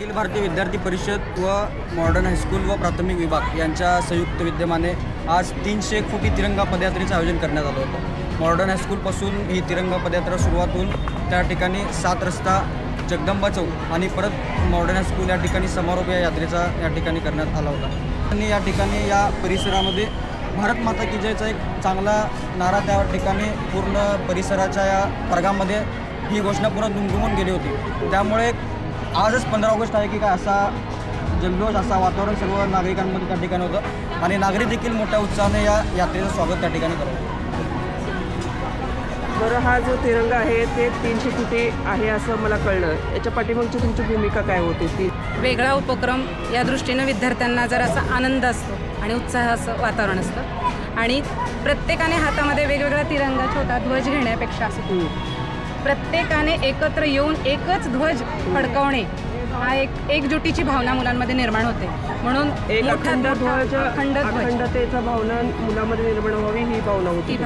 अखिल भारतीय विद्यार्थी परिषद व मॉडर्न हायस्कूल व प्राथमिक विभाग यांच्या संयुक्त विद्यमाने आज 301 फुटी तिरंगा पदयात्रेचं आयोजन करण्यात आलं होतं। मॉडर्न हायस्कूलपासून ही तिरंगा पदयात्रा सुरुवात होऊन त्या ठिकाणी 7 रस्ता जगदंबा चौक आणि परत मॉडर्न हायस्कूल या ठिकाणी समारोप या यात्रेचा या ठिकाणी करण्यात आला होता। आणि या ठिकाणी या परिसरामध्ये भारत माता की जयचा एक चांगला नारा त्या ठिकाणी पूर्ण परिसराच्या या वर्गामध्ये ही घोषणा पूर्ण दुमदुमून गेली होती। त्यामुळे आजच 15 ऑगस्ट आहे की काय असा जल्लोष असा वातावरण सर्व नागरिकांमध्ये त्या ठिकाणी होतं आणि नागरिक देखील मोठ्या उत्साहाने या यात्रेचं स्वागत त्या ठिकाणी करतात। बरं, हा जो तिरंगा आहे ते 300 फुटी आहे असं मला कळलं। याच्या पाठीमागची तुमची भूमिका काय होती? ती वेगळा उपक्रम या दृष्टीनं विद्यार्थ्यांना जर असा आनंद असतो आणि उत्साहाचं वातावरण असतं आणि प्रत्येकाने हातामध्ये वेगवेगळा तिरंगा छोटा ध्वज घेण्यापेक्षा प्रत्येकाने एकत्र येऊन एकच ध्वज फडकवणे हा एकजुटीची भावना मुलांमध्ये निर्माण होते। म्हणून एक अखंडतेचा भावना मुलांमध्ये निर्माण व्हावी ही भावना होती।